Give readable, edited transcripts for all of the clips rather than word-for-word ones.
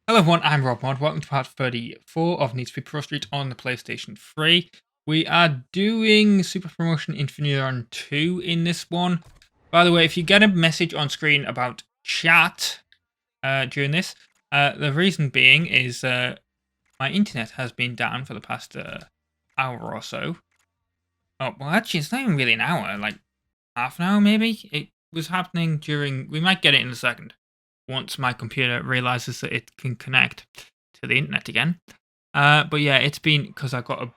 Hello everyone, I'm RobtheMod. Welcome to part 34 of Need for Speed Prostreet on the PlayStation 3. We are doing Super Promotion Infineon II in this one. By the way, if you get a message on screen about chat during this, the reason being is my internet has been down for the past hour or so. Oh, well actually it's not even really an hour, like half an hour maybe? It was happening during, we might get it in a second, once my computer realizes that it can connect to the internet again. But yeah, it's been because I've got a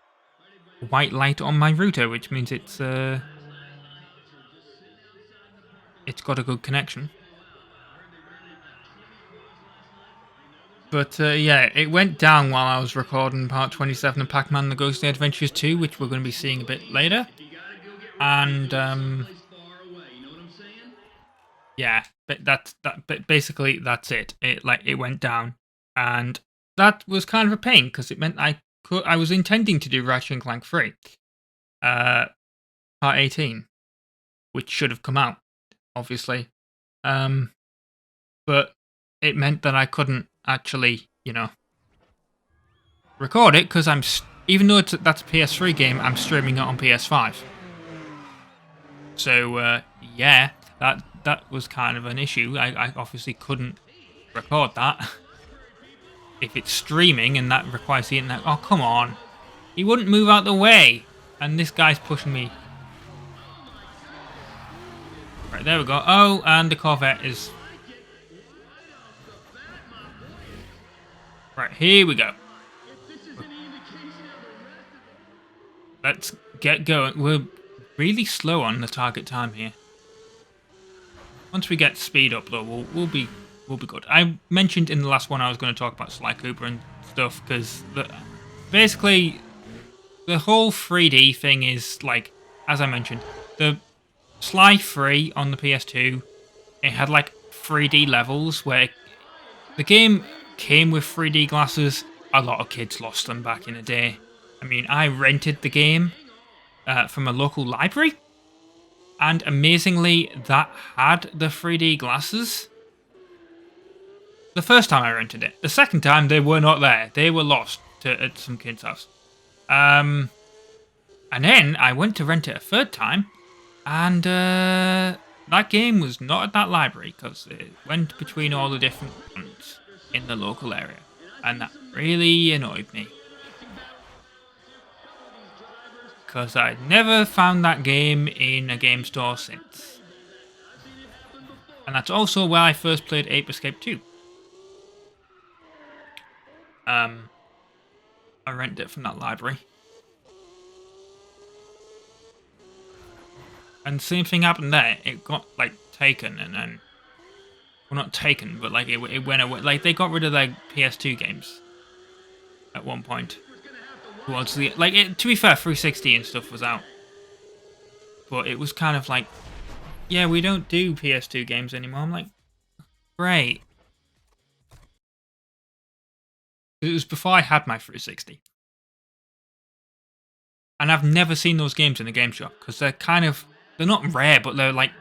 white light on my router, which means it's got a good connection. But yeah, it went down while I was recording part 27 of Pac-Man: The Ghostly Adventures 2, which we're going to be seeing a bit later. And yeah, but basically that's it. It went down, and that was kind of a pain because it meant I was intending to do Ratchet and Clank 3, part 18, which should have come out, obviously, but it meant that I couldn't actually, record it because even though that's a PS3 game, I'm streaming it on PS5. So yeah, that was kind of an issue. I obviously couldn't record that. If it's streaming and that requires the internet, oh come on, he wouldn't move out the way, and this guy's pushing me. Right, there we go. Oh, and the Corvette is right. Here we go. Let's get going. We're really slow on the target time here. Once we get speed up, though, we'll be good. I mentioned in the last one I was going to talk about Sly Cooper and stuff because basically the whole 3D thing is like, as I mentioned, the Sly 3 on the PS2. It had like 3D levels where the game came with 3D glasses. A lot of kids lost them back in the day. I mean, I rented the game from a local library, and amazingly, that had the 3D glasses. The first time I rented it. The second time, they were not there. They were lost at some kid's house. And then I went to rent it a third time, and that game was not at that library because it went between all the different ones in the local area, and that really annoyed me. Because I'd never found that game in a game store since. And that's also where I first played Ape Escape 2. I rented it from that library. And same thing happened there. It got, like, taken and then... Well, not taken, but, like, it went away. Like, they got rid of their PS2 games at one point. Towards the... Like, to be fair, 360 and stuff was out. But it was kind of like... Yeah, we don't do PS2 games anymore. I'm like... Great. It was before I had my 360. And I've never seen those games in a game shop. Because they're kind of... They're not rare, but they're like...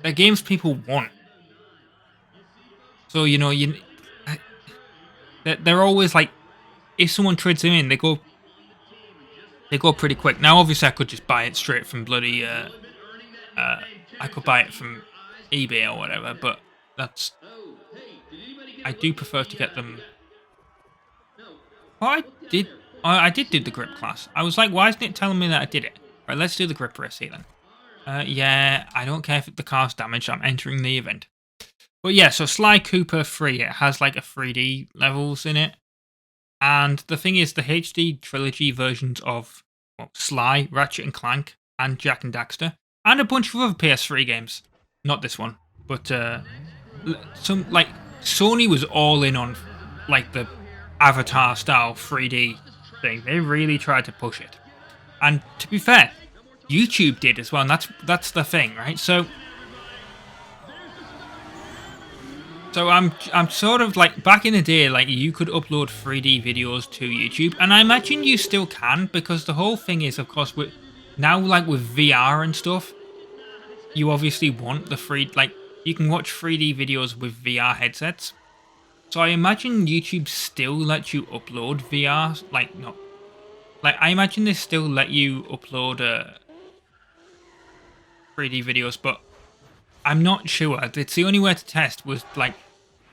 They're games people want. So, they're always like... If someone trades them in, they go pretty quick. Now, obviously, I could just buy it straight from bloody... I could buy it from eBay or whatever, but that's... I do prefer to get them... Oh, I did do the grip class. I was like, why isn't it telling me that I did it? Right, let's do the grip race here then. Yeah, I don't care if the car's damaged. I'm entering the event. But yeah, so Sly Cooper 3, it has like a 3D levels in it. And the thing is, the HD trilogy versions of Sly, Ratchet and Clank, and Jak and Daxter, and a bunch of other PS3 games. Not this one, but some like Sony was all in on like the Avatar style 3D thing. They really tried to push it. And to be fair, YouTube did as well, and that's the thing, right? So I'm sort of like, back in the day, like, you could upload 3D videos to YouTube, and I imagine you still can, because the whole thing is, of course, now, like, with VR and stuff, you obviously want the you can watch 3D videos with VR headsets, So I imagine YouTube still lets you upload VR, like not, like I imagine they still let you upload 3D videos, but I'm not sure. It's the only way to test was like,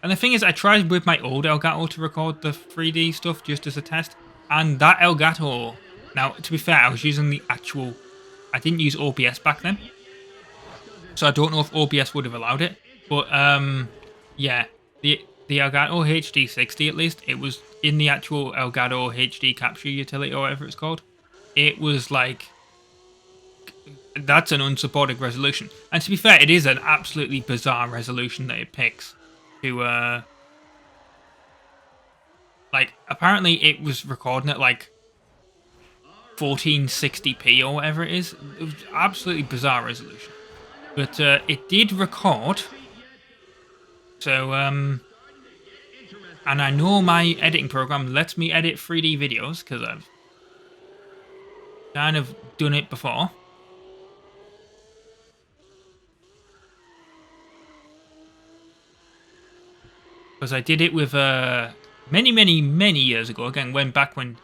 and the thing is, I tried with my old Elgato to record the 3D stuff just as a test, and that Elgato. Now, to be fair, I was using the actual. I didn't use OBS back then, so I don't know if OBS would have allowed it. But yeah, the Elgato HD60 at least, it was in the actual Elgato HD capture utility or whatever it's called. It was like, that's an unsupported resolution. And to be fair, it is an absolutely bizarre resolution that it picks to like, apparently it was recording at like 1460p or whatever it is. It was absolutely bizarre resolution. But it did record. So and I know my editing program lets me edit 3D videos because I've kind of done it before. Because I did it with many years ago. Again, back when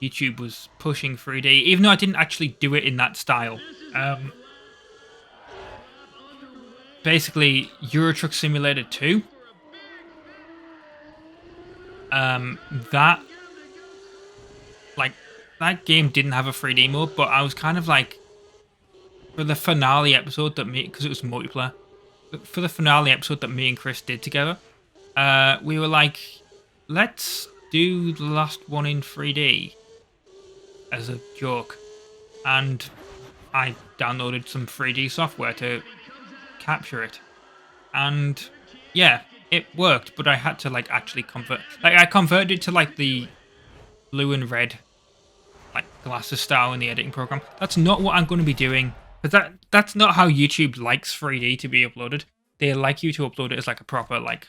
YouTube was pushing 3D, even though I didn't actually do it in that style. Basically, Euro Truck Simulator 2. That game didn't have a 3D mode, but I was kind of like, for the finale episode that because it was multiplayer, for the finale episode that me and Chris did together, we were like, let's do the last one in 3D as a joke. And I downloaded some 3D software to capture it. And yeah, it worked, but I had to like actually convert. Like I converted it to like the blue and red like glasses style in the editing program. That's not what I'm going to be doing. Because that's not how YouTube likes 3D to be uploaded. They like you to upload it as like a proper like.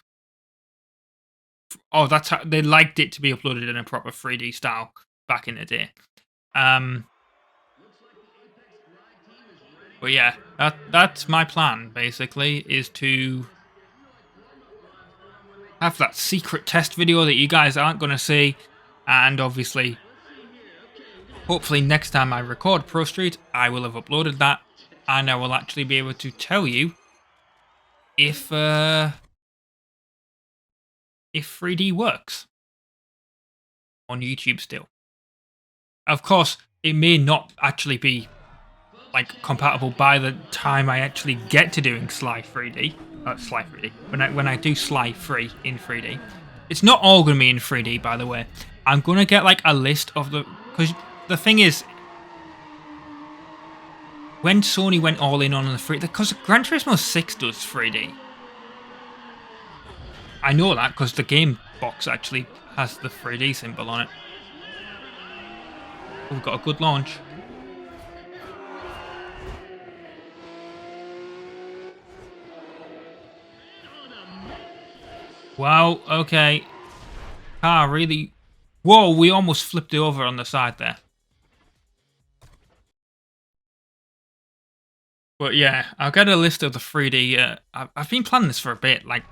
Oh, that's how they liked it to be uploaded in a proper 3D style back in the day. But yeah, that's my plan basically, is to have that secret test video that you guys aren't going to see, and obviously, hopefully next time I record Prostreet, I will have uploaded that, and I will actually be able to tell you if 3D works on YouTube still. Of course, it may not actually be like compatible by the time I actually get to doing Sly 3D. Sly 3D. When I do Sly 3 in 3D. It's not all going to be in 3D, by the way. I'm going to get like a list of the... Because the thing is, when Sony went all in on the 3D... Because Gran Turismo 6 does 3D. I know that because the game box actually has the 3D symbol on it. We've got a good launch. Wow, okay. Car really... Whoa, we almost flipped it over on the side there. But yeah, I'll get a list of the 3D... I've been planning this for a bit. Like,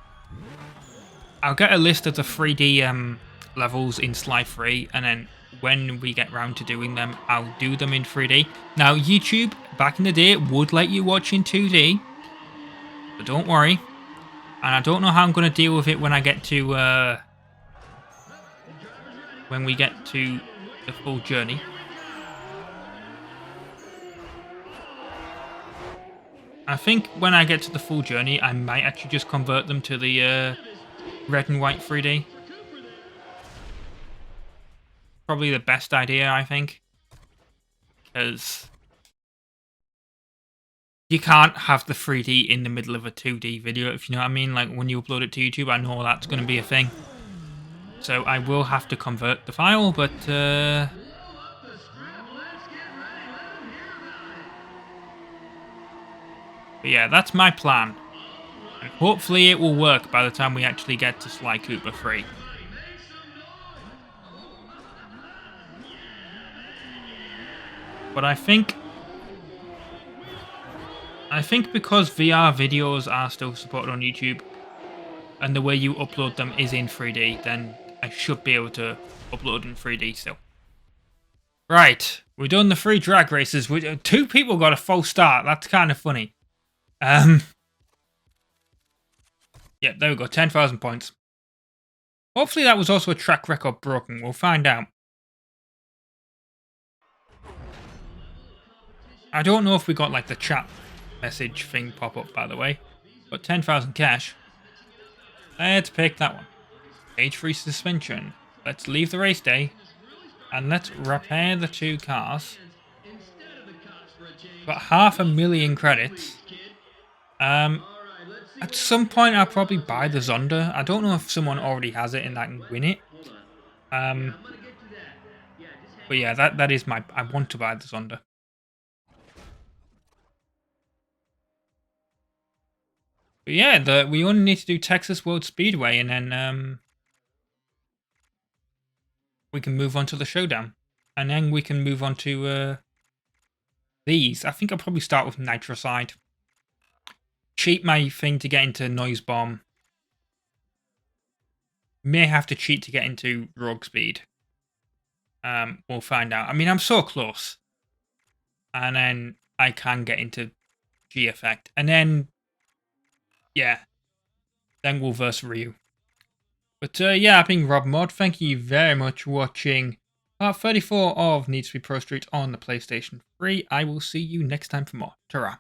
I'll get a list of the 3D levels in Sly 3, and then when we get round to doing them, I'll do them in 3D. Now, YouTube, back in the day, would let you watch in 2D. But don't worry. And I don't know how I'm going to deal with it when I get to... when we get to the full journey. I think when I get to the full journey, I might actually just convert them to the red and white 3D. Probably the best idea, I think. Because you can't have the 3D in the middle of a 2D video, if you know what I mean. Like, when you upload it to YouTube, I know that's going to be a thing. So I will have to convert the file, but... But yeah, that's my plan. And hopefully it will work by the time we actually get to Sly Cooper 3. But I think because VR videos are still supported on YouTube, and the way you upload them is in 3D, then I should be able to upload in 3D still. Right, we've done the 3 drag races. 2 people got a false start. That's kind of funny. Yeah, there we go. 10,000 points. Hopefully that was also a track record broken. We'll find out. I don't know if we got like the chat message thing pop up, by the way. But 10,000 cash. Let's pick that one. Age 3 suspension. Let's leave the race day. And let's repair the 2 cars. Got 500,000 credits. At some point I'll probably buy the Zonda. I don't know if someone already has it and I can win it. But yeah, that is my... I want to buy the Zonda. But yeah, we only need to do Texas World Speedway and then we can move on to the showdown. And then we can move on to these. I think I'll probably start with Nitrocide. Cheat my thing to get into Noise Bomb. May have to cheat to get into Rogue Speed. We'll find out. I mean, I'm so close. And then I can get into G Effect. And then, yeah. Then we'll verse Ryu. But yeah, I've been RobtheMod. Thank you very much for watching part 34 of Need to be Prostreet on the PlayStation 3. I will see you next time for more. Ta-ra.